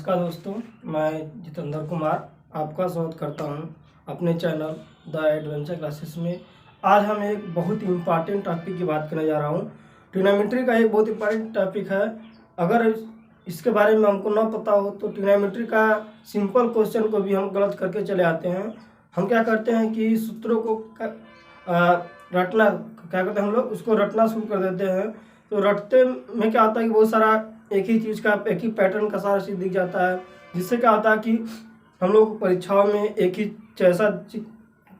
नमस्कार दोस्तों, मैं जितेंद्र कुमार आपका स्वागत करता हूं अपने चैनल द एडवेंचर क्लासेस में। आज हम एक बहुत ही इम्पॉर्टेंट टॉपिक की बात करने जा रहा हूं। ट्रिग्नोमेट्री का एक बहुत इम्पॉर्टेंट टॉपिक है। अगर इसके बारे में हमको ना पता हो तो ट्रिग्नोमेट्री का सिंपल क्वेश्चन को भी हम गलत करके चले आते हैं। हम क्या करते हैं कि सूत्रों को रटना क्या करते हैं, हम लोग उसको रटना शुरू कर देते हैं। तो रटते में क्या होता है कि बहुत सारा एक ही चीज़ का एक ही पैटर्न का सारा चीज़ दिख जाता है, जिससे क्या होता है कि हम लोग परीक्षाओं में एक ही जैसा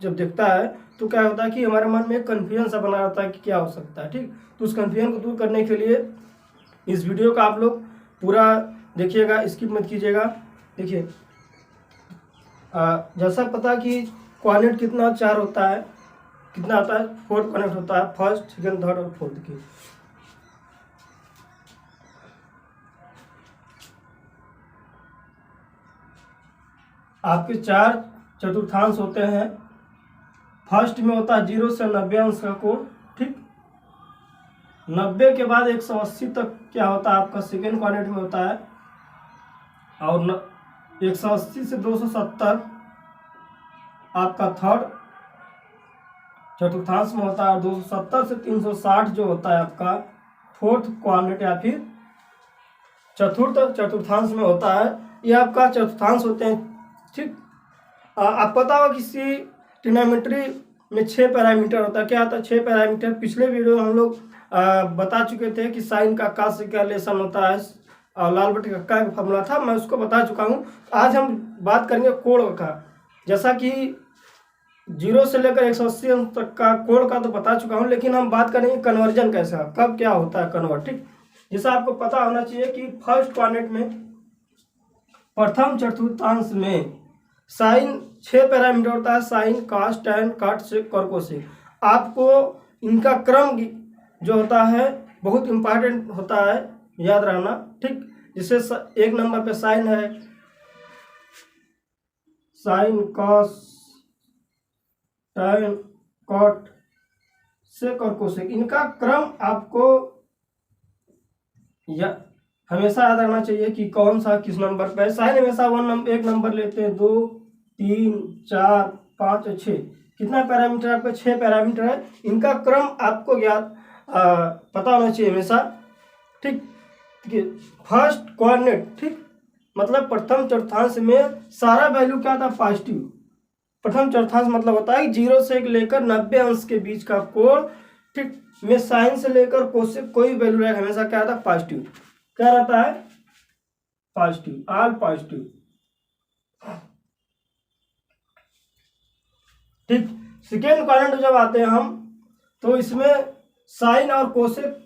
जब दिखता है तो क्या होता है कि हमारे मन में कन्फ्यूजन सा बना रहता है कि क्या हो सकता है। ठीक, तो उस कन्फ्यूजन को दूर करने के लिए इस वीडियो का आप लोग पूरा देखिएगा, स्किप मत कीजिएगा। देखिए, जैसा पता कि क्वाड्रेंट कितना 4 होता है, कितना आता है 4 क्वाड्रेंट होता है, फर्स्ट सेकंड थर्ड और फोर्थ की। आपके 4 चतुर्थांश होते हैं। फर्स्ट में होता है 0 से 90 अंश का कोण। ठीक, 90 के बाद 180 तक क्या होता है आपका सेकेंड क्वाड्रेंट में होता है, और 180 से 270 आपका थर्ड चतुर्थांश में होता है, और 270 से 360 जो होता है आपका फोर्थ क्वाड्रेंट या फिर चतुर्थ चतुर्थांश में होता है। ये आपका चतुर्थांश होते हैं। ठीक, आप पता होगा किसी ट्रिग्नोमेट्री में 6 पैरामीटर होता है। क्या होता है 6 पैरामीटर? पिछले वीडियो में हम लोग बता चुके थे कि साइन का का से क्या रिलेशन होता है, और लाल बटे का का फॉर्मूला था, मैं उसको बता चुका हूँ। आज हम बात करेंगे कोण का। जैसा कि 0 से लेकर 180 अंश तक का कोण का तो बता चुका हूँ, लेकिन हम बात करेंगे कन्वर्जन कैसा, कब क्या होता है कन्वर्ट। ठीक, जैसा आपको पता होना चाहिए कि फर्स्ट क्वाड्रेंट में प्रथम चतुर्थांश में साइन 6 पैरामीटर होता है, साइन, कॉस, टैन, कॉट, सेक और कोसेक। आपको इनका क्रम जो होता है बहुत इंपॉर्टेंट होता है, याद रखना। ठीक, जिससे 1 नंबर पे साइन है, साइन, कॉस, टैन, कॉट, सेक और कोसेक। इनका क्रम आपको हमेशा याद रखना चाहिए कि कौन सा किस नंबर पे है। साइन हमेशा 1 नंबर लेते हैं, 2, 3, 4, 5 और 6। कितना पैरामीटर आपका? 6 पैरामीटर है। इनका क्रम आपको याद पता होना चाहिए हमेशा। ठीक, फर्स्ट क्वाड्रेंट, ठीक, मतलब प्रथम चतुर्थांश में सारा वैल्यू क्या था? पॉजिटिव। प्रथम चतुर्थांश मतलब होता है 0 से लेकर 90 अंश के बीच का कोण। ठीक, में साइन से लेकर कोसेक कोई वैल्यू रहेगा हमेशा क्या रहता है? पॉजिटिव। क्या रहता है? Positive, all positive. ठीक, सेकेंड क्वाड्रेंट जब आते हैं हम, तो इसमें साइन और कोसेक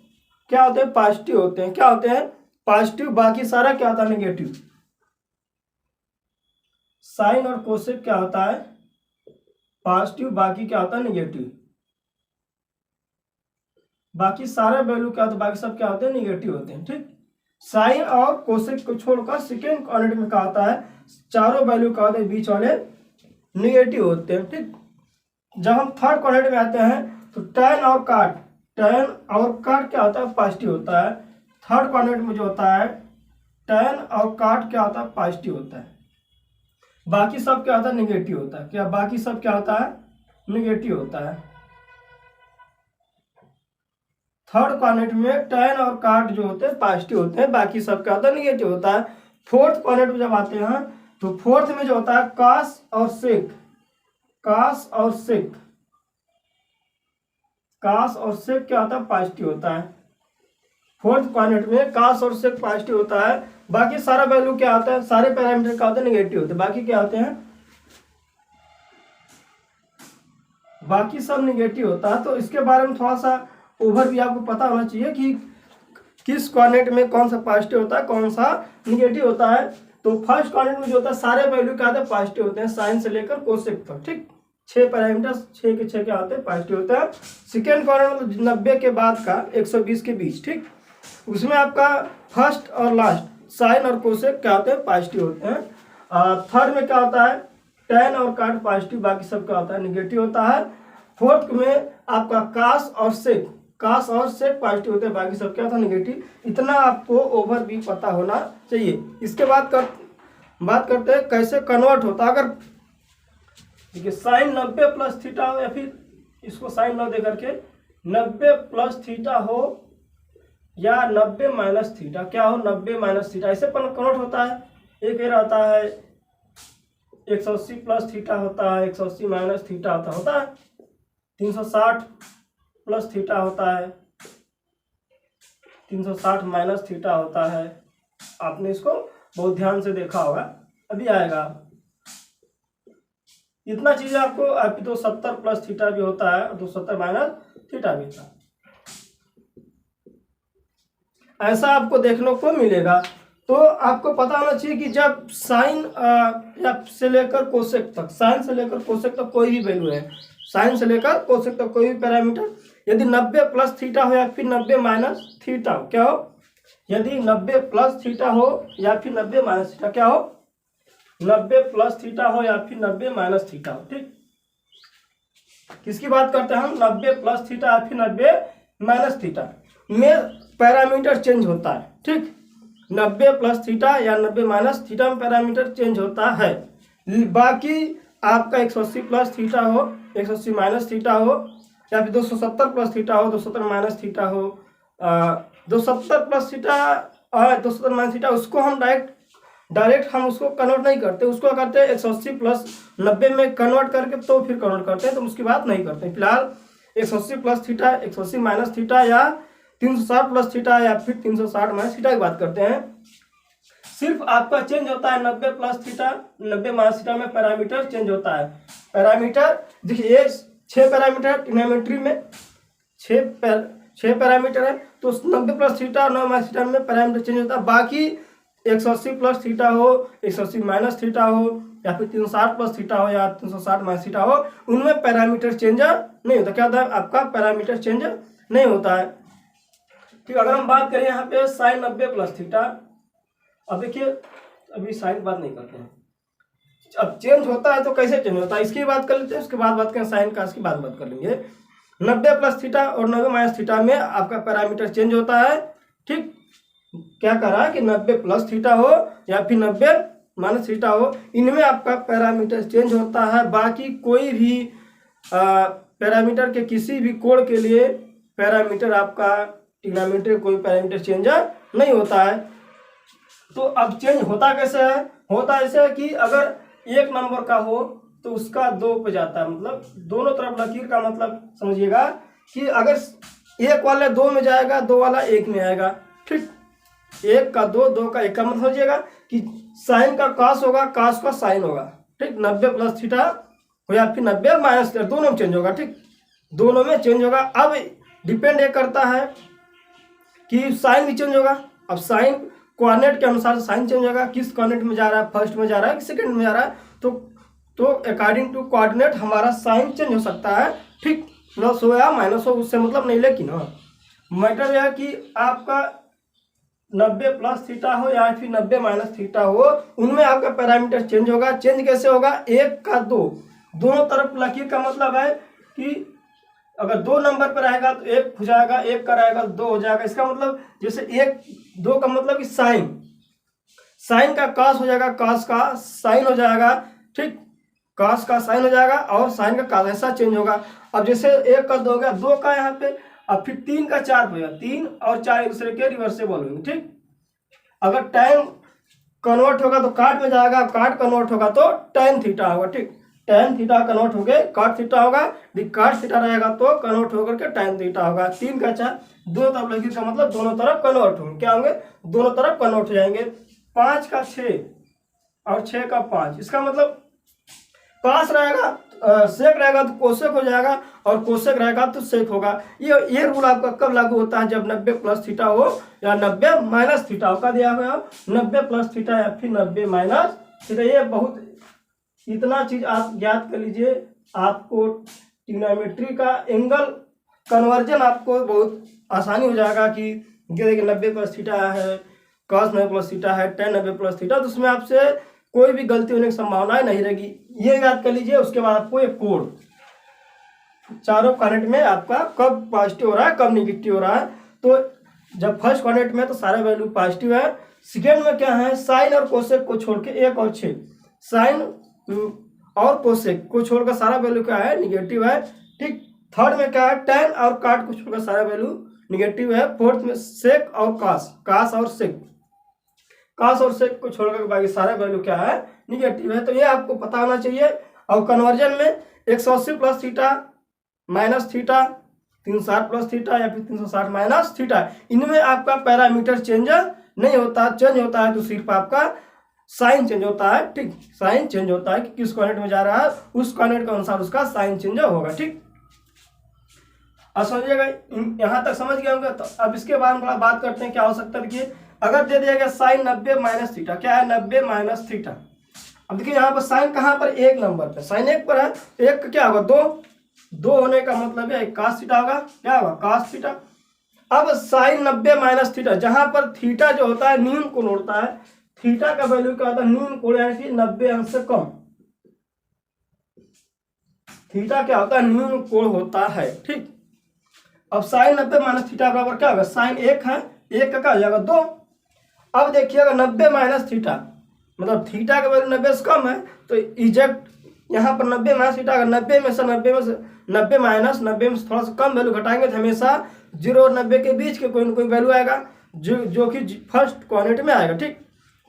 क्या होते हैं? पॉजिटिव होते हैं। क्या होते हैं? पॉजिटिव। बाकी सारा क्या होता है? नेगेटिव। साइन और कोसेक क्या होता है? पॉजिटिव। बाकी क्या होता है? नेगेटिव। बाकी सारे वैल्यू क्या होते हैं? बाकी सब क्या होते हैं? नेगेटिव होते हैं। ठीक, साइन और कोसेक को छोड़कर सेकेंड क्वाड्रेंट में क्या होता है? चारों वैल्यू क्या होते हैं? बीच वाले नेगेटिव होते हैं। ठीक, जब हम थर्ड क्वाड्रेंट में आते हैं तो टैन और कॉट, टैन और कॉट क्या होता है? पॉजिटिव होता है। थर्ड क्वाड्रेंट में जो होता है टैन और कॉट क्या होता है? पॉजिटिव होता है। बाकी सब क्या होता है? नेगेटिव होता है। क्या बाकी सब क्या होता है? नेगेटिव होता है। थर्ड क्वाड्रेंट में टैन और कॉट जो होते हैं पॉजिटिव होते हैं, बाकी सब क्या होता है? नेगेटिव होता है। फोर्थ क्वाड्रेंट में जब आते हैं तो फोर्थ में जो होता है कॉस और सेक, कॉस और सेक, कॉस और सेक क्या होता है? पॉजिटिव होता है। फोर्थ क्वाड्रेंट में कॉस और सेक पॉजिटिव होता है। बाकी सारा वैल्यू क्या होता है? सारे पैरामीटर क्या होते हैं? नेगेटिव होते हैं। बाकी क्या होते हैं? बाकी सब नेगेटिव होता है। तो इसके बारे में थोड़ा सा ओवरव्यू आपको पता होना चाहिए कि किस क्वाड्रेंट में कौन सा पॉजिटिव होता है, कौन सा नेगेटिव होता है। तो फर्स्ट क्वाड्रेंट में जो होता है सारे वैल्यू क्या होते हैं? पॉजिटिव होते हैं, साइन से लेकर कोसेक तक। ठीक, 6 पैरामीटर 6 के 6 क्या होते हैं? पॉजिटिव होते हैं। सेकेंड क्वाड्रेंट में 90 के बाद का 120 के बीच, ठीक, उसमें आपका फर्स्ट और लास्ट साइन और कोसेक क्या होते हैं? पॉजिटिव होते हैं। थर्ड में क्या होता है? टैन और कॉट पॉजिटिव, बाकी सब क्या होता है? नेगेटिव होता है। फोर्थ में आपका कॉस और सेक, कॉस और सेक पॉजिटिव होते हैं, बाकी सब क्या था? नेगेटिव। इतना आपको ओवरव्यू पता होना चाहिए। इसके बाद बात करते हैं कैसे कन्वर्ट होता है। अगर देखिए साइन 90 प्लस थीटा हो, या फिर इसको साइन ना दे करके 90 प्लस थीटा हो या 90 माइनस थीटा, क्या हो 90 माइनस थीटा, ऐसे कन्वर्ट होता है। एक ये रहता है 180 प्लस थीटा होता है, 180 माइनस थीटा होता है 360 प्लस थीटा होता है, 360 माइनस थीटा होता है। आपने इसको बहुत ध्यान से देखा होगा, अभी आएगा। इतना चीज आपको अभी तो 70 प्लस थीटा भी होता है और 270 माइनस थीटा भी होता है, ऐसा आपको देखने को मिलेगा। तो आपको पता होना चाहिए कि जब साइन या से लेकर कोसेक तक, साइन से लेकर कोसेक तक कोई भी वैल्यू है, साइन से लेकर कोसेक तक कोई भी पैरामीटर यदि 90 प्लस थीटा हो या फिर 90 माइनस थीटा हो, क्या हो, यदि 90 प्लस थीटा हो या फिर 90 माइनस थीटा, क्या हो 90 प्लस थीटा हो या फिर 90 माइनस थीटा हो। ठीक, किसकी बात करते हैं हम, 90 प्लस थीटा या फिर 90 माइनस थीटा में पैरामीटर चेंज होता है। ठीक, 90 प्लस थीटा या 90 माइनस थीटा में पैरामीटर चेंज होता है। बाकी आपका 180 प्लस थीटा हो, 180 माइनस थीटा हो, या फिर 270 प्लस थीटा हो, 270 माइनस थीटा हो, 270 प्लस थीटा और 270 माइनस थीटा, उसको हम डायरेक्ट हम उसको कन्वर्ट नहीं करते, उसको करते हैं 180 प्लस 90 में कन्वर्ट करके तो फिर कन्वर्ट करते हैं, तो उसकी बात नहीं करते। फिलहाल 180 प्लस थीटा, 180 माइनस थीटा या 360 प्लस थीटा या फिर 360 माइनस थीटा की बात करते हैं। सिर्फ आपका चेंज होता है 90 प्लस थीटा 90 माइनस थीटा में पैरामीटर चेंज होता है। पैरामीटर देखिए ये 6 पैरामीटर ट्रिग्नोमेट्री में 6 पैरामीटर है, तो 90 प्लस थीटा और 90 माइनस थीटा में पैरामीटर चेंज होता है। बाकी 180 प्लस थीटा हो, 180 माइनस थीटा हो, या फिर 360 प्लस थीटा हो या 360 माइनस थीटा हो, उनमें पैरामीटर चेंज नहीं होता। क्या होता है, आपका पैरामीटर चेंज नहीं होता है। ठीक, अगर हम बात करें यहाँ पे साइन 90 प्लस थीटा, अब देखिए अभी साइन की बात नहीं करते हैं, अब चेंज होता है तो कैसे चेंज होता है इसकी बात कर लेते हैं, उसके बाद बात करें साइन का, इसकी बात कर लेंगे। 90 प्लस थीटा और 90 माइनस थीटा में आपका पैरामीटर चेंज होता है। ठीक, क्या कह रहा है कि 90 प्लस थीटा हो या फिर 90 माइनस थीटा हो, इनमें आपका पैरामीटर चेंज होता है। बाकी कोई भी पैरामीटर के किसी भी कोण के लिए पैरामीटर आपका ट्रिग्नोमेट्री कोई पैरामीटर चेंज नहीं होता है। तो अब चेंज होता कैसे है, होता ऐसे है कि अगर एक नंबर का हो तो उसका 2 पे जाता है, मतलब दोनों तरफ लकीर का मतलब समझिएगा कि अगर एक वाला 2 में जाएगा, 2 वाला 1 में आएगा। ठीक, 1 का 2, 2 का 1 का मतलब समझिएगा कि साइन का कॉस होगा, कॉस का साइन होगा। ठीक, 90 प्लस थीटा हो या फिर 90 माइनस थीटा, दोनों में चेंज होगा। ठीक, दोनों में चेंज होगा। अब डिपेंड ये करता है कि साइन भी चेंज होगा। अब साइन कोऑर्डिनेट के अनुसार साइन चेंज होगा, किस कोऑर्डिनेट में जा रहा है, फर्स्ट में जा रहा है कि सेकंड में जा रहा है, तो अकॉर्डिंग टू कोऑर्डिनेट हमारा साइन चेंज हो सकता है। ठीक, प्लस हो या माइनस हो उससे मतलब नहीं, लेकिन हाँ मैटर यह है कि आपका 90 प्लस थीटा हो या फिर 90 माइनस थीटा हो, उनमें आपका पैरामीटर चेंज होगा। चेंज कैसे होगा, 1 का 2, दोनों तरफ लकीर का मतलब है कि अगर 2 नंबर पर रहेगा तो 1 हो जाएगा, 1 का रहेगा तो 2 हो जाएगा। इसका मतलब जैसे 1 2 का मतलब कि साइन का कॉस हो जाएगा, कॉस का साइन हो जाएगा। ठीक, कॉस का साइन हो जाएगा और साइन का कॉस, ऐसा चेंज होगा। अब जैसे 1 का 2 हो गया, 2 का यहाँ पे, अब फिर 3 का 4 हो गया, 3 और 4 एक दूसरे के रिवर्सेबल होंगे। ठीक, अगर टाइम कन्वर्ट होगा तो काट में जाएगा, काट कन्वर्ट होगा तो tan थीटा होगा। ठीक, tan थीटा कन्वर्ट हो गए cot थीटा होगा, cot थीटा रहेगा तो कन्वर्ट होकर के tan थीटा होगा। 3 का 4 दोनों तरफ लकीर का मतलब दोनों तरफ कन्वर्ट होंगे, क्या होंगे, दोनों तरफ कन्वर्ट हो जाएंगे। 5 का 6 और 6 का 5, इसका मतलब कॉस रहेगा, सेक रहेगा तो कोसेक हो जाएगा और कोसेक रहेगा तो सेक होगा। ये रूल आपका कब लागू होता है, जब 90 प्लस थीटा हो या 90 माइनस थीटा हो। का दिया हुआ 90 प्लस थीटा या फिर 90 माइनस थीटा। ये बहुत इतना चीज आप याद कर लीजिए, आपको ट्रिग्नोमेट्री का एंगल कन्वर्जन आपको बहुत आसानी हो जाएगा कि देखिए 90 प्लस थीटा है, कॉस 90 प्लस थीटा है, tan 90 प्लस थीटा, तो उसमें आपसे कोई भी गलती होने की संभावना नहीं रहेगी। ये याद कर लीजिए। उसके बाद आपको एक कोण, चारों कोऑर्डिनेट में आपका कब पॉजिटिव हो रहा है, कब निगेटिव हो रहा है। तो जब फर्स्ट कोऑर्डिनेट में तो सारा वैल्यू पॉजिटिव है, सेकेंड में क्या है, साइन और कोसेक को छोड़ के 1 और 6, साइन और कोसेक को छोड़कर सारा वैल्यू क्या है, निगेटिव है। ठीक, थर्ड में क्या है, टेन और काट को छोड़कर सारा वैल्यू निगेटिव है। फोर्थ में सेक और कास, कास और सेक, कास और सेक को छोड़कर बाकी सारा वैल्यू क्या है, निगेटिव है। तो ये आपको पता होना चाहिए। और कन्वर्जन में 180 plus theta minus theta, 360 plus theta या फिर 360 माइनस थीटा, इनमें आपका पैरामीटर चेंज नहीं होता। चेंज होता है तो सिर्फ आपका साइन चेंज होता है। ठीक, साइन चेंज होता है कि किस कोऑर्डिनेट में जा रहा है, उस कोऑर्डिनेट के अनुसार उसका साइन चेंज होगा। ठीक, अब समझिएगा, यहाँ तक समझ गए होंगे। तो अब इसके बारे में थोड़ा बात करते हैं क्या हो सकता है। देखिए, अगर दे दिया गया साइन 90 माइनस थीटा, क्या है 90 माइनस थीटा। अब देखिए यहाँ पर साइन कहाँ पर, 1 नंबर पर, साइन 1 पर है, 1 का क्या होगा 2, 2 होने का मतलब है कास थीटा होगा, क्या होगा कास थीटा। अब साइन 90 माइनस थीटा, जहां पर थीटा जो होता है न्यून कोण होता है, थीटा का वैल्यू क्या होता है, न्यून कोण यानी कि 90 अंश से कम। थीटा क्या होता है, न्यून कोण होता है। ठीक, अब साइन 90 माइनस थीटा बराबर क्या होगा, साइन 1 है, 1 का क्या हो जाएगा 2। अब देखिएगा 90 माइनस थीटा मतलब थीटा का वैल्यू 90 से कम है, तो इजेक्ट यहाँ पर 90 माइनस थीटा, अगर 90 में से 90 माइनस 90 में से थोड़ा सा कम वैल्यू घटाएंगे तो हमेशा 0 और 90 के बीच के कोई ना कोई वैल्यू आएगा जो कि फर्स्ट कोऑर्डिनेट में आएगा। ठीक,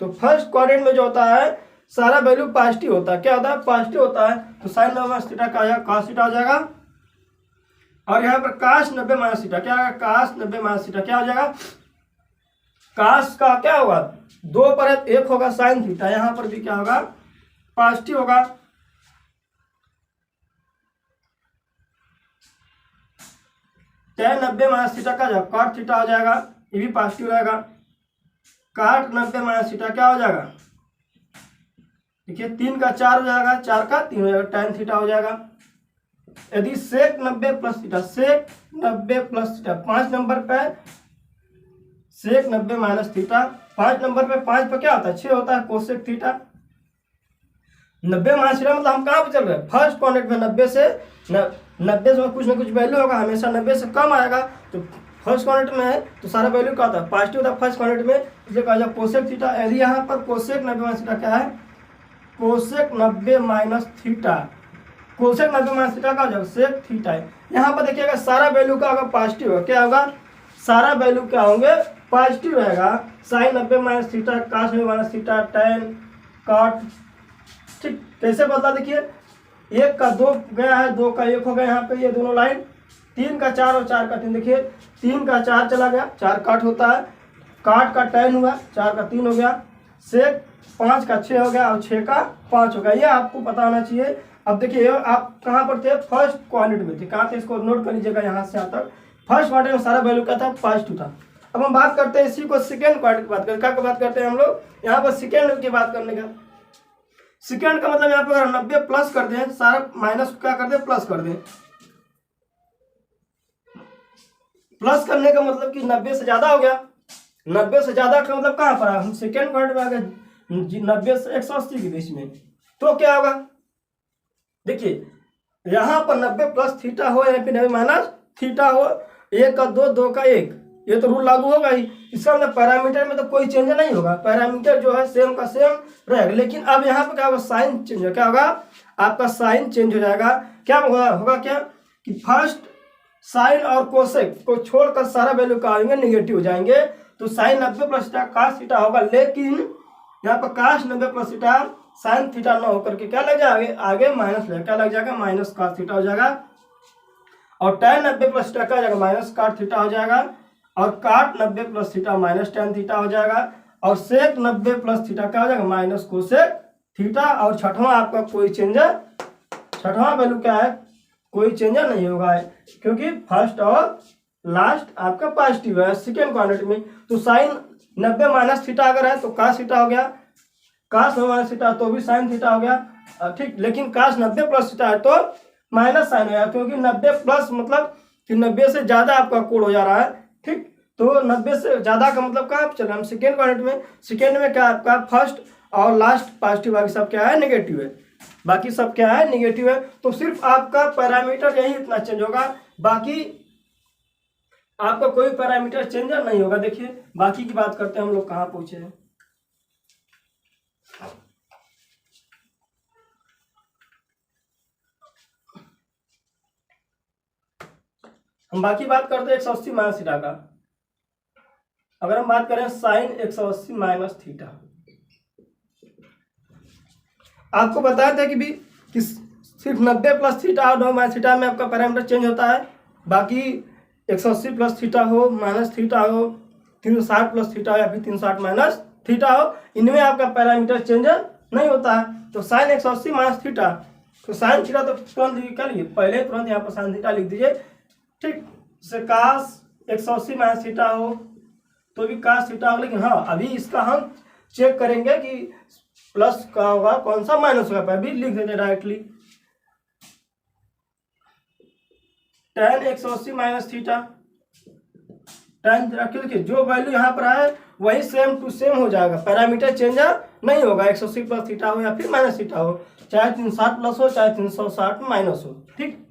तो फर्स्ट कोऑर्डिनेट में जो होता है सारा वैल्यू पॉजिटिव होता है। क्या होता है, पॉजिटिव होता है। तो साइन 90 माइनस थीटा का कास थीटा हो जाएगा। और यहाँ पर काश 90 माइनस थीटा क्या होगा, काश 90 माइनस थीटा क्या हो जाएगा, काश का क्या होगा 2 पर 1 होगा साइन थीटा, यहाँ पर भी क्या होगा पॉजिटिव होगा। tan 90 माइनस थीटा का जो काट थीटा हो जाएगा, ये भी पॉजिटिव रहेगा। काट 90 माइनस थीटा क्या हो जाएगा, देखिए 3 का 4 हो जाएगा, 4 का 3 हो जाएगा, tan थीटा हो जाएगा। यदि सेक 90 प्लस थीटा, सेक 90 प्लस थीटा 5 नंबर पे, सेक 90 माइनस थीटा 5 नंबर पे, 5 पर क्या होता है 6 होता है कोसेक थीटा। 90 माइनस थीटा मतलब हम कहाँ पे चल रहे हैं, फर्स्ट कोऑर्डिनेट में 90 से कुछ ना कुछ वैल्यू होगा, हमेशा 90 से कम आएगा। तो फर्स्ट कोऑर्डिनेट में है तो सारा वैल्यू क्या होता है पॉजिटिव होता है फर्स्ट कोऑर्डिनेट में, इसलिए कहा जाए कोसेक थीटा। यदि यहाँ पर कोसेक 90 माइनस थीटा क्या है, cosec 90 minus theta, cosec 90 minus theta का जो सेक थीटा है। यहाँ पर देखिएगा सारा वैल्यू का होगा पॉजिटिव है, क्या होगा सारा वैल्यू क्या होंगे पॉजिटिव रहेगा। साइन 90 माइनस थीटा, कास 90 माइनस थीटा, tan काट। ठीक, कैसे बदला देखिए, 1 का 2 गया है, 2 का 1 हो गया यहाँ पे, ये दोनों लाइन 3 का 4 और 4 का 3, देखिए 3 का 4 चला गया, 4 काट होता है, काट का tan हुआ, 4 का 3 हो गया, सेक 5 का 6 हो गया और 6 का 5 हो गया। ये आपको पता होना चाहिए। अब देखिए आप कहाँ पर थे, फर्स्ट कोऑर्डिनेट में थे, कहाँ थे इसको नोट कर लीजिएगा। यहाँ से यहाँ तक फर्स्ट कोऑर्डिनेट में सारा वैल्यू क्या था पॉजिटिव था। अब हम बात करते हैं इसी को सेकेंड कोऑर्डिनेट की बात करें, क्या बात करते हैं हम लोग यहाँ पर सेकेंड की बात करने का। सेकेंड का मतलब यहाँ पर अगर 90 प्लस कर दें, सारा माइनस क्या कर दें प्लस कर दें। प्लस करने का मतलब कि 90 से ज्यादा हो गया, 90 से ज्यादा का मतलब कहाँ पर है, हम सेकेंड कोऑर्डिनेट में आ गए 90 से 180 के बीच में, तो क्या होगा देखिए यहाँ पर 90 प्लस थीटा हो या फिर 90 माइनस थीटा हो, 1 का 2, 2 का 1, ये तो रूल लागू होगा ही। इसका मतलब पैरामीटर में तो कोई चेंज नहीं होगा, पैरामीटर जो है सेम का सेम रहेगा। लेकिन अब यहाँ पर क्या होगा साइन चेंज हो, क्या होगा आपका साइन चेंज हो जाएगा। क्या होगा क्या कि फर्स्ट साइन और कोसेक को छोड़कर सारा वैल्यू का आएंगे निगेटिव हो जाएंगे। तो sine 90 plus theta cos theta होगा, लेकिन यहाँ पर cos 90 plus theta sine theta न होकर के क्या लग जाएगा आगे माइनस लग, क्या लग जाएगा माइनस कास थीटा हो जाएगा। और tan 90 प्लस थीटा क्या हो जाएगा माइनस काट थीटा हो जाएगा। और काट 90 plus theta minus tan theta हो जाएगा। और सेक 90 प्लस थीटा क्या हो जाएगा माइनस कोसेक थीटा। और छठवां आपका कोई चेंज, छठवां वैल्यू क्या है कोई चेंज नहीं होगा है, क्योंकि फर्स्ट और लास्ट आपका पॉजिटिव है सेकेंड कोऑर्डिनेट में। तो साइन 90 माइनस थीटा अगर है तो कास थीटा हो गया, कास 90 माइनस थीटा तो भी साइन थीटा हो गया। ठीक, लेकिन कास 90 प्लस थीटा है तो माइनस साइन हो गया, क्योंकि 90 प्लस मतलब कि 90 से ज्यादा आपका कोण हो जा रहा है। ठीक, तो 90 से ज्यादा का मतलब कहाँ चल रहा है हम सेकेंड कोऑर्डिनेट में। सेकेंड में क्या आपका फर्स्ट और लास्ट पॉजिटिव, बाकी सब क्या है नेगेटिव है, बाकी सब क्या है नेगेटिव है। तो सिर्फ आपका पैरामीटर यही इतना चेंज होगा, बाकी आपका कोई पैरामीटर चेंज नहीं होगा। देखिए बाकी की बात करते हैं हम लोग कहाँ पहुंचे हैं। हम बाकी बात करते हैं 180 माइनस थीटा का। अगर हम बात करें साइन 180 माइनस थीटा, आपको बताया था कि भी कि सिर्फ 90 प्लस थीटा और 9 माइनस थीटा में आपका पैरामीटर चेंज होता है। बाकी 180 प्लस थीटा हो, माइनस थीटा हो, 360 प्लस थीटा हो या फिर 360 माइनस थीटा हो, इनमें आपका पैरामीटर चेंज नहीं होता है। तो साइन 180 माइनस थीटा, तो साइन थीटा तो तुरंत कर लिए, पहले तुरंत यहाँ पर साइन थीटा लिख दीजिए, ठीक। से कास 180 माइनस थीटा हो तो भी कास थीटा होगा, लेकिन हाँ अभी इसका हम चेक करेंगे कि प्लस का होगा कौन सा माइनस होगा, अभी लिख देते directly tan 180 minus theta. tan क्यों, देखिए जो वैल्यू यहाँ पर है वही सेम टू सेम हो जाएगा, पैरामीटर चेंज नहीं होगा, 180 प्लस थीटा हो या फिर माइनस थीटा हो, चाहे 360 प्लस हो चाहे 360 माइनस हो, ठीक।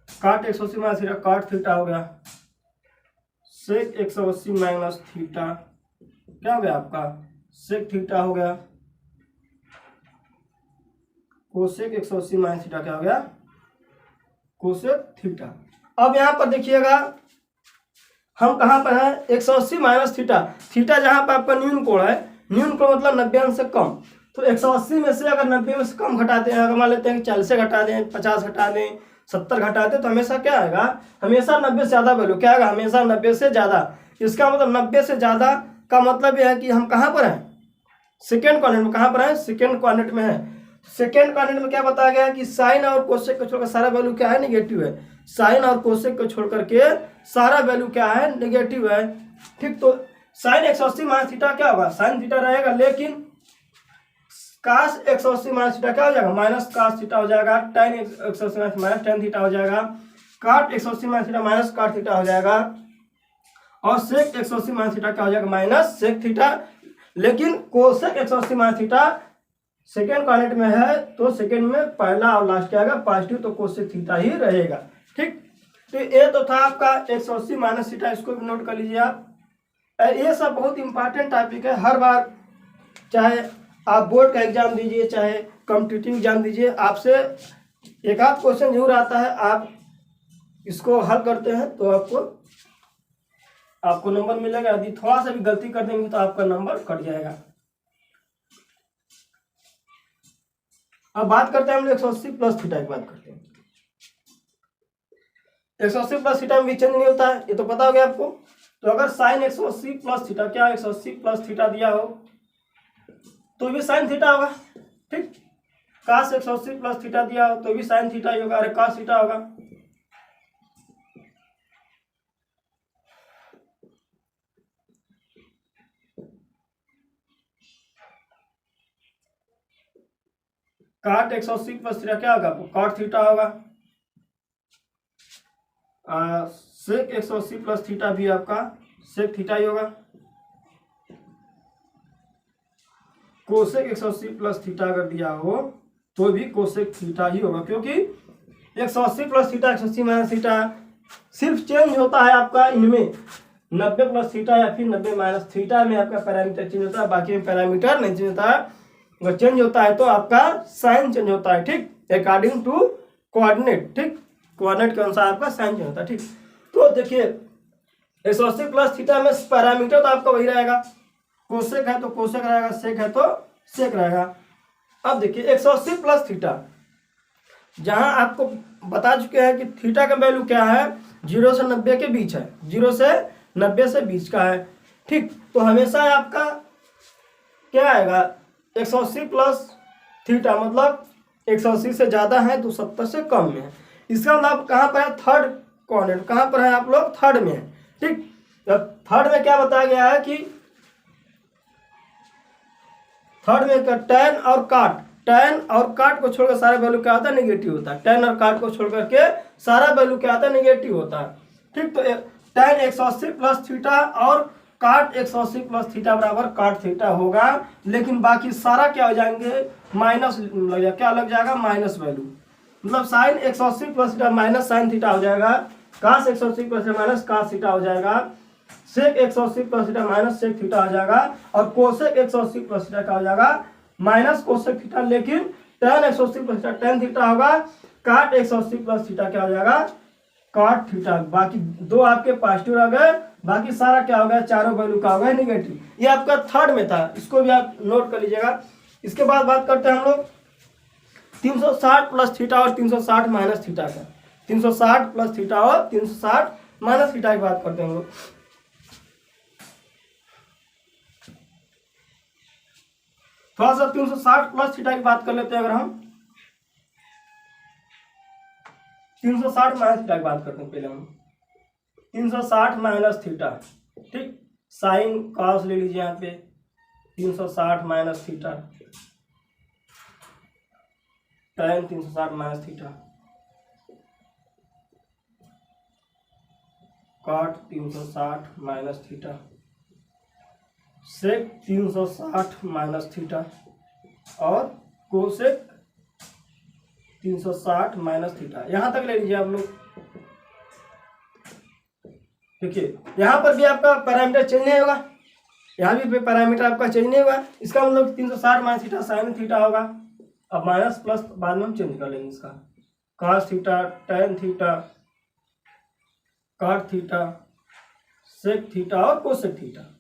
काट 180 माइनस थीटा, काट थीटा हो गया, सेक 180 माइनस थीटा क्या हो गया आपका, सेक थीटा हो गया, कोसेक 180 माइनस थीटा क्या हो गया, कोसेक थीटा। अब यहाँ पर देखिएगा हम कहाँ पर हैं, 180 माइनस थीटा, थीटा जहाँ पर आपका न्यून कोण है, न्यून कोण मतलब 90 अंश से कम, तो 180 में से अगर 90 में से कम घटाते हैं, अगर मान लेते हैं कि 40 से घटा दें, 50 घटा दें, 70 घटा दें, तो हमेशा क्या आएगा, हमेशा 90 से ज़्यादा वैल्यू क्या आएगा, हमेशा 90 से ज़्यादा। इसका मतलब 90 से ज़्यादा का मतलब यह है कि हम कहाँ पर हैं, सेकेंड क्वाड्रेंट में, कहाँ पर है, सेकेंड क्वाड्रेंट में है। सेकेंड क्वाड्रेंट में क्या बताया गया है कि साइन और कोसेक को छोड़कर सारा वैल्यू क्या है, नेगेटिव है। साइन और कोसेक को छोड़ करके सारा वैल्यू क्या है, नेगेटिव है, ठीक। तो साइन 180 माइनस थीटा क्या होगा, साइन थीटा रहेगा, लेकिन कास 180 माइनस थीटा क्या हो जाएगा, माइनस कास थीटा हो जाएगा, tan 180 माइनस tan थीटा हो जाएगा, काट 180 minus theta minus cot theta हो जाएगा, और सेक 180 माइनस थीटा क्या हो जाएगा, माइनस सेक थीटा। लेकिन cosec 180 minus theta second quadrant में है, तो सेकेंड में पहला और लास्ट क्या आएगा, पॉजिटिव, तो कोसेक थीटा ही रहेगा, ठीक। तो ये तो था आपका 180 माइनस थीटा, इसको भी नोट कर लीजिए आप। ये सब बहुत इंपॉर्टेंट टॉपिक है, हर बार चाहे आप बोर्ड का एग्जाम दीजिए चाहे कॉम्पिटिटिव एग्जाम दीजिए, आपसे एक आध क्वेश्चन जरूर आता है, आप इसको हल करते हैं तो आपको नंबर मिलेगा। यदि थोड़ा सा भी गलती कर देंगे तो आपका नंबर कट जाएगा। अब बात करते हैं हम 180 प्लस थीटा की बात करते हैं। 180 प्लस थीटा में भी चेंज नहीं होता है, ये तो पता हो गया आपको। तो अगर साइन 180 प्लस थीटा, क्या 180 प्लस थीटा दिया हो तो भी साइन थीटा होगा, ठीक। कास 180 प्लस थीटा दिया हो तो भी साइन थीटा ही होगा, अरे कास थीटा होगा। काट 180 प्लस थीटा क्या होगा, काट थीटा होगा। सेक 180 प्लस थीटा भी आपका सेक थीटा ही होगा। कोसेक 180 प्लस थीटा अगर दिया हो तो भी कोसेक थीटा ही होगा, क्योंकि 180 प्लस थीटा 180 माइनस थीटा सिर्फ चेंज होता है आपका इनमें 90 प्लस थीटा या फिर 90 माइनस थीटा में आपका पैरामीटर चेंज होता है, बाकी में पैरामीटर नहीं चेंज होता है। अगर चेंज होता है तो आपका साइन चेंज होता है, ठीक, अकॉर्डिंग टू कोऑर्डिनेट, ठीक, कोऑर्डिनेट के अनुसार आपका साइन चेंज होता है, ठीक। तो देखिए 180 प्लस थीटा में पैरामीटर तो आपका वही रहेगा, कोसेक है तो कोसेक रहेगा, सेक है तो सेक रहेगा। अब देखिए 180 प्लस थीटा, जहां आपको बता चुके हैं कि थीटा का वैल्यू क्या है, 0 से 90 के बीच है, 0 से 90 से बीच का है, ठीक। तो हमेशा आपका क्या आएगा, 180 प्लस थीटा मतलब 180 से ज़्यादा है तो 70 से कम में है। इसका मतलब कहाँ पर है, थर्ड क्वाड्रेंट, कहाँ पर है आप लोग, थर्ड में है, ठीक। थर्ड में क्या बताया गया है कि थर्ड में tan और काट, tan और काट को छोड़कर सारा वैल्यू क्या होता है, नेगेटिव होता है। tan और काट को छोड़ करके सारा वैल्यू क्या होता है, नेगेटिव होता है, ठीक। तो tan 180 प्लस थीटा और काट 180 प्लस थीटा बराबर काट थीटा होगा, लेकिन बाकी सारा क्या हो जाएंगे, माइनस लग जाएगा, क्या लग जाएगा, माइनस वैल्यू। मतलब sine 180 plus theta minus sine theta हो जाएगा, cos 180 plus minus cos theta हो जाएगा, sec 180 plus theta minus sec theta हो जाएगा, और कोसेक 180 प्लस थीटा का हो जाएगा माइनस कोसेक थीटा। लेकिन tan 180 plus theta tan theta होगा, काट 180 प्लस थीटा क्या हो जाएगा, काट थीटा। बाकी दो आपके पॉजिटिव आ गए, बाकी सारा क्या होगा, चारों वैल्यू का होगा निगेटिव। ये आपका थर्ड में था, इसको भी आप नोट कर लीजिएगा। इसके बाद बात करते हैं हम लोग 360 प्लस थीटा और 360 माइनस थीटा का। 360 प्लस थीटा और 360 माइनस थीटा की बात करते हैं हम लोग। थोड़ा सा 360 प्लस थीटा की बात कर लेते हैं। अगर हम 360 माइनस थीटा की बात करते हैं, पहले हम 360 माइनस थीटा, ठीक, साइन कॉस ले लीजिए यहाँ पे, 360 minus theta, tan 360 minus theta, cot 360 minus theta, sec 360 minus theta और कोसेक 360 माइनस थीटा। यहां तक ले लीजिए आप लोग। देखिए यहां पर भी आपका पैरामीटर चेंज नहीं होगा, यहाँ भी पैरामीटर आपका चेंज नहीं होगा। इसका मतलब 360 माइनस थीटा साइन थीटा होगा। अब माइनस प्लस बाद में हम चेंज कर लेंगे इसका, cos theta, tan theta, cot theta, sec theta और कोसेक थीटा।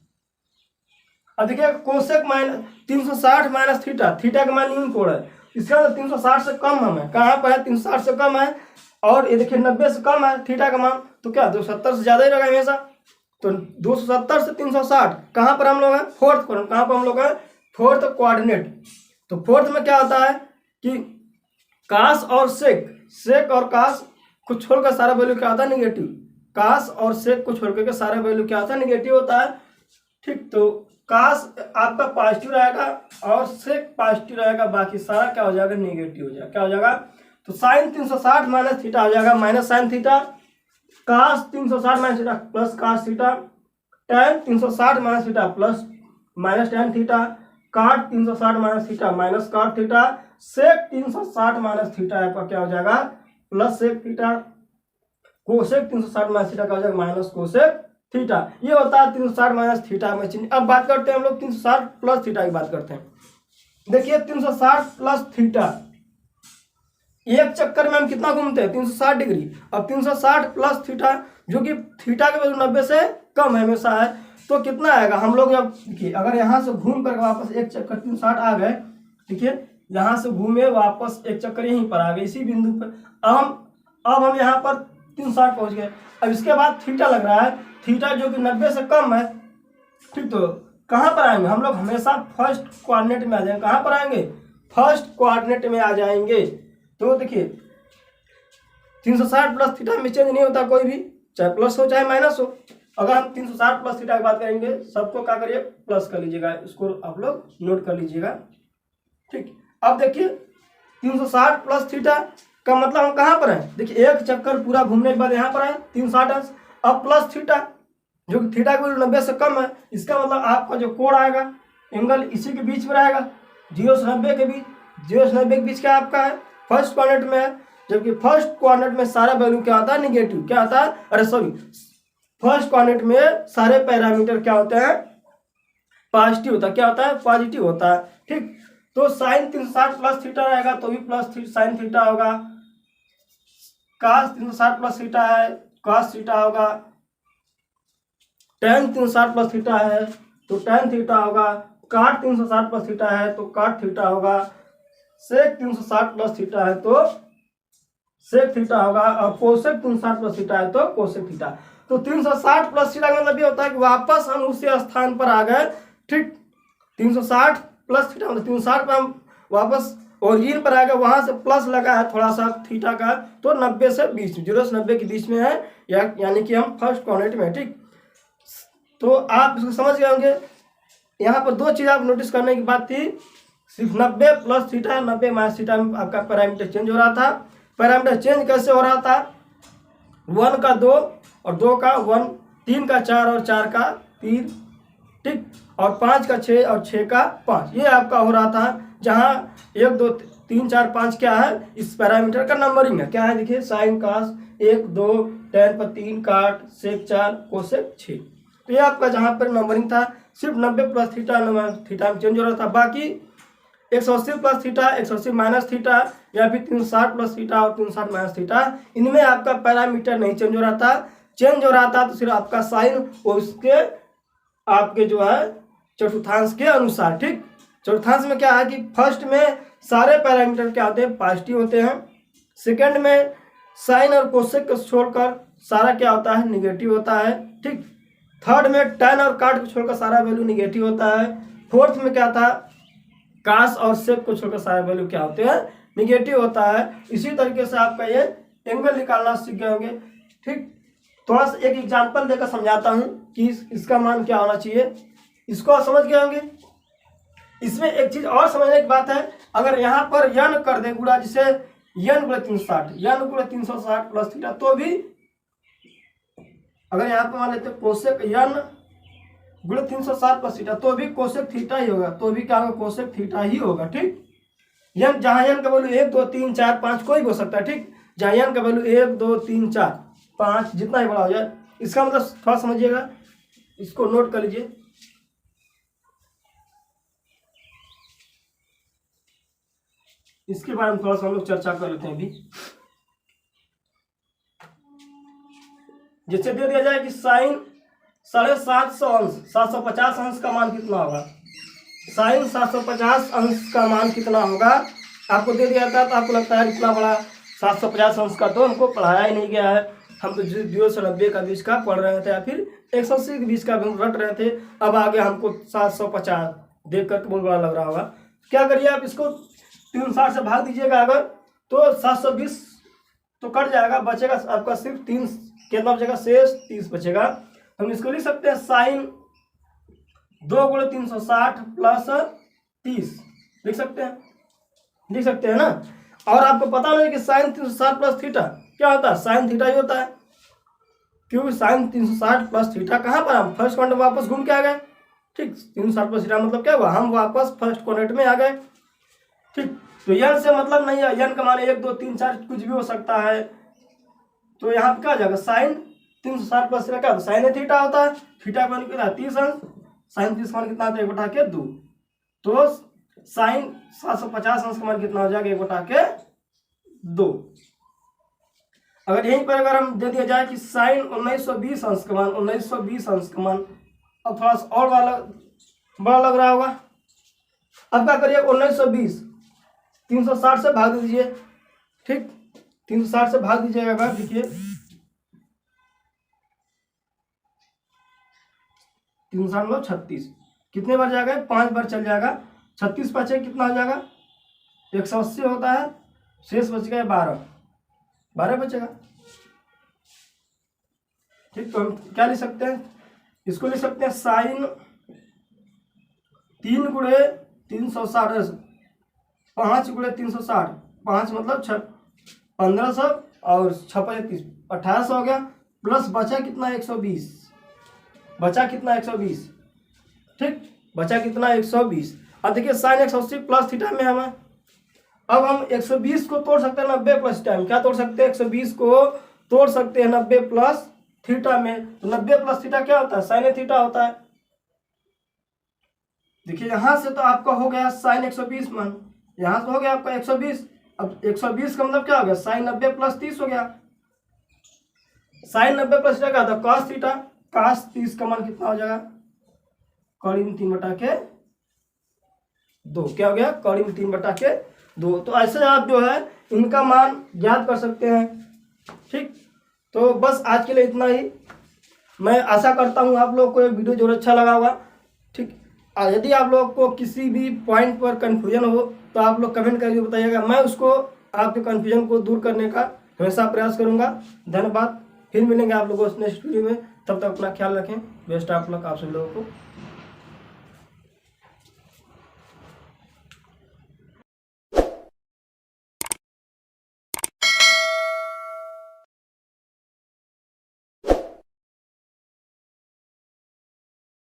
अब देखिए cosec minus 360 minus theta, theta का मान न्यून कोण है, इसका मतलब 360 से कम हम है, कहाँ पर है 360 से कम है, और ये देखिए 90 से कम है थीटा का मान, तो क्या 270 से ज्यादा ही रहेगा हमेशा। तो 270 से 360 कहाँ पर हम लोग हैं, फोर्थ कॉर्नर, कहाँ पर हम लोग हैं, फोर्थ कोऑर्डिनेट। तो फोर्थ में क्या होता है कि कास और सेक और कास को छोड़कर सारा वैल्यू क्या होता है, निगेटिव। कास और सेक को छोड़कर के सारा वैल्यू क्या होता है, निगेटिव होता है, ठीक। तो कास आपका पॉजिटिव रहेगा और सेक पॉजिटिव रहेगा, बाकी सारा क्या हो जाएगा, निगेटिव हो जाएगा। क्या हो जाएगा, तो साइन 360 माइनस थीटा हो जाएगा minus sine theta, cos 360 minus theta plus cos theta, tan 360 minus theta plus minus tan theta, cot 360 minus theta minus cot theta, sec 360 minus theta आपका क्या हो जाएगा, plus sec theta, cosec 360 minus theta का हो जाएगा minus cosec theta. ये होता है 360 माइनस थीटा में चेंज। अब बात करते हैं हम लोग 360 प्लस थीटा की बात करते हैं। देखिए 360 प्लस थीटा, एक चक्कर में हम कितना घूमते हैं, 360 डिग्री। अब 360 प्लस थीटा जो कि थीटा के वैल्यू 90 से कम है हमेशा है, तो कितना आएगा, हम लोग जब देखिए अगर यहाँ से घूम कर वापस एक चक्कर 360 आ गए, देखिए यहाँ से घूमे वापस एक चक्कर यहीं पर आ गए इसी बिंदु पर। अब हम यहाँ पर 360 पहुंच गए। अब इसके बाद थीटा लग रहा है, थीटा जो कि 90 से कम है, ठीक। तो कहाँ पर आएंगे हम लोग, हमेशा फर्स्ट कोऑर्डिनेट में आ जाएंगे। कहाँ पर आएंगे, फर्स्ट कोऑर्डिनेट में आ जाएंगे। तो देखिए 360 प्लस थीटा में चेंज नहीं होता कोई भी, चाहे प्लस हो चाहे माइनस हो। अगर हम 360 प्लस थीटा की बात करेंगे, सबको क्या करिए, प्लस कर लीजिएगा, इसको आप लोग नोट कर लीजिएगा, ठीक। अब देखिए 360 प्लस थीटा का मतलब हम कहाँ पर हैं, देखिए एक चक्कर पूरा घूमने के बाद यहाँ पर है 360 अंश। अब प्लस थीटा जो कि थीटा के 90 से कम है, इसका मतलब आपका जो कोण आएगा, एंगल इसी के बीच में रहेगा, 0 से 90 के बीच। 0 से 90 के बीच क्या आपका है, फर्स्ट क्वाड्रेंट में है, जबकि फर्स्ट क्वाड्रेंट में सारा वैल्यू क्या आता है, निगेटिव। क्या आता है, अरे सॉरी, फर्स्ट क्वाड्रेंट में सारे पैरामीटर क्या होते हैं, पॉजिटिव होता है। क्या होता है, पॉजिटिव होता है, ठीक। तो साइन 360 प्लस थीटा रहेगा तो भी प्लस साइन थीटा होगा, कास 360 प्लस थीटा है कास थीटा होगा, tan 360 प्लस थीटा है तो tan थीटा होगा, काट 360 प्लस थीटा है तो काट थीटा होगा, सेक 360 प्लस थीटा है तो सेक थीटा होगा, और कोसेक 360 प्लस थीटा है तो कोसेक थीटा। तो 360 प्लस थीटा का मतलब ये होता है कि वापस हम उसी स्थान पर आ गए, ठीक। 360 प्लस थीटा मतलब 360 पर हम वापस ओरिजिन पर आ गए, वहां से प्लस लगा है थोड़ा सा थीटा का, तो 90 से 20, 0 से 90 के बीच में है, यानी कि हम फर्स्ट कोऑर्डिनेट में, ठीक। तो आप इसको समझ गए होंगे। यहाँ पर दो चीज़ आप नोटिस करने की बात थी, सिर्फ 90 प्लस थीटा 90 माइनस थीटा में आपका पैरामीटर चेंज हो रहा था। पैरामीटर चेंज कैसे हो रहा था, 1 का 2 और 2 का 1, 3 का 4 और 4 का 3, ठीक, और 5 का 6 और 6 का 5, ये आपका हो रहा था। जहाँ 1 2 3 4 5 क्या है, इस पैरामीटर का नंबरिंग है। क्या है, देखिए साइन कास 1 2 tan पर 3 काट सेक 4 कोसेक 6। तो ये आपका जहाँ पर नंबरिंग था, सिर्फ 90 प्लस थीटा थीटा में चेंज हो रहा था। बाकी 180 प्लस थीटा, 180 माइनस थीटा, या फिर 360 प्लस थीटा और 360 माइनस थीटा, इनमें आपका पैरामीटर नहीं चेंज हो रहा था। चेंज हो रहा था तो सिर्फ आपका साइन और उसके आपके जो है चतुर्थांश के अनुसार। ठीक, चतुर्थांश में क्या है कि फर्स्ट में सारे पैरामीटर क्या होते हैं, पॉजिटिव होते हैं। सेकंड में साइन और कोसेक को छोड़कर सारा क्या होता है, निगेटिव होता है। ठीक, थर्ड में tan और काट को छोड़कर सारा वैल्यू निगेटिव होता है। फोर्थ में क्या था, कास और सेक को छोड़कर सारा वैल्यू क्या होते हैं, निगेटिव होता है। इसी तरीके से आपका ये एंगल निकालना सीख गए होंगे। ठीक, थोड़ा सा एक एग्जांपल देकर समझाता हूँ कि इसका मान क्या होना चाहिए, इसको आप समझ गए होंगे। इसमें एक चीज और समझने की बात है, अगर यहाँ पर यन कर दे गुणा, जिसे यन गुणे 360, यन गुणे 360 प्लस थीटा, तो भी अगर यहाँ पर मान लेते कोसेक यन गुणे 360 प्लस थीटा, तो भी कोसेक थीटा ही होगा, तो भी क्या होगा, कोसेक थीटा ही होगा। ठीक, यन जहाँ यन का वैल्यू 1 2 3 4 5 कोई भी हो सकता है। ठीक, जहाँ यन का वैल्यू 1 2 3 4 5 जितना ही बड़ा हो जाए, इसका मतलब थोड़ा समझिएगा, इसको नोट कर लीजिए। इसके बारे में थोड़ा सा हम लोग चर्चा कर लेते हैं अभी। जिससे दे दिया जाए कि साइन 750 अंश 750 अंश का मान कितना होगा, साइन 750 अंश का मान कितना होगा आपको दे दिया था। तो आपको लगता है इतना बड़ा 750 अंश का तो हमको पढ़ाया ही नहीं गया है, हम तो 0 का बीच का पढ़ रहे थे या फिर 180 के बीच का भी रट रहे थे। अब आगे हमको 750 देख कर बहुत बड़ा लग रहा होगा। क्या करिए आप, इसको 360 से भाग दीजिएगा अगर, तो 720 तो कट जाएगा, बचेगा आपका सिर्फ 3, कितना बचेगा, शेष 30 बचेगा। हम इसको लिख सकते हैं साइन 2 गुणे 360 प्लस 30 लिख सकते हैं ना। और आपको पता नहीं कि साइन 360 प्लस थीटा क्या होता है, साइन थीटा ही होता है, क्योंकि साइन 360 प्लस थीटा कहाँ पर हम फर्स्ट क्वाड्रेंट वापस घूम के आ गए। ठीक, 360 प्लस थीटा मतलब क्या हुआ, हम वापस फर्स्ट क्वाड्रेंट में आ गए। ठीक, तो यन से मतलब नहीं है, यन का मान 1 2 3 4 कुछ भी हो सकता है। तो यहाँ पे क्या आ जाएगा, साइन 360 प्लस थीटा क्या, साइन थीटा होता है, थीटा का मान कितना 30 अंश, साइन 30 का मान कितना होता है 1/2, तो साइन 750 अंश का मान कितना हो जाएगा 1/2। अगर यहीं पर अगर हम दे दिया जाए कि साइन 1920 अंश का मान, 1920 अंश का मान, अब थोड़ा सा और बड़ा लग रहा होगा। अब क्या करिए, 1920 360 से भाग दीजिए। ठीक, 360 से भाग दीजिएगा अगर, देखिए 360 36, कितने बार जाएगा, 5 बार चल जाएगा। 36 बचे कितना हो जाएगा, 180 होता है, शेष बचेगा 12 बचेगा। ठीक, तो हम क्या लिख सकते हैं, इसको लिख सकते हैं साइन 3 गुणे 360, 5 गुणे 360, 5 मतलब 1500 और 6 1800 हो गया, प्लस बचा कितना 120, बचा कितना 120। ठीक, बचा कितना 120। अब देखिए साइन 180 प्लस थीटा में हमें, अब हम 120 को तोड़ सकते हैं 90 प्लस थीटा में, क्या तोड़ सकते हैं, 120 को तोड़ सकते हैं 90 प्लस थीटा में। तो 90 प्लस थीटा क्या होता है, साइन थीटा होता है। देखिए यहां से तो आपका हो गया साइन 120 मान, यहां से हो गया आपका 120। अब 120 का मतलब क्या हो गया, साइन 90 प्लस 30 हो गया। साइन 90 प्लस थीटा क्या होता है, कॉस थीटा, कॉस 30 का मान कितना हो जाएगा, कॉलिंग 3/2, क्या हो गया, कॉलिंग 3/2। तो ऐसे आप जो है इनका मान ज्ञात कर सकते हैं। ठीक, तो बस आज के लिए इतना ही। मैं आशा करता हूँ आप लोग को ये वीडियो जरूर अच्छा लगा होगा। ठीक, यदि आप लोग को किसी भी पॉइंट पर कन्फ्यूजन हो तो आप लोग कमेंट करके बताइएगा, मैं उसको आपके कन्फ्यूजन को दूर करने का हमेशा प्रयास करूँगा। धन्यवाद, फिर मिलेंगे आप लोगों को नेक्स्ट वीडियो में, तब तक अपना ख्याल रखें। बेस्ट ऑफ लक आप सभी लोगों को।